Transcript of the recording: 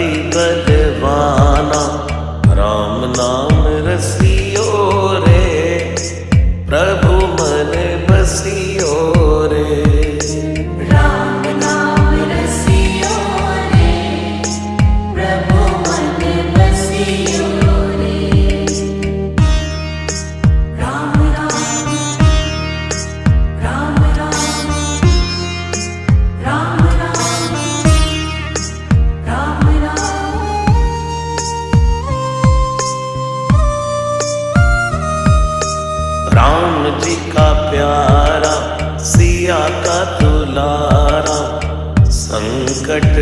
अति बलवाना, राम नाम रसियो रे, प्रभु मन बसियो रे। राम नाम रसियो रे, प्रभु मन बसियो रे। राम राम राम राम, राम राम राम राम। राम जी का प्यारा, सिया का दुलारा, संकट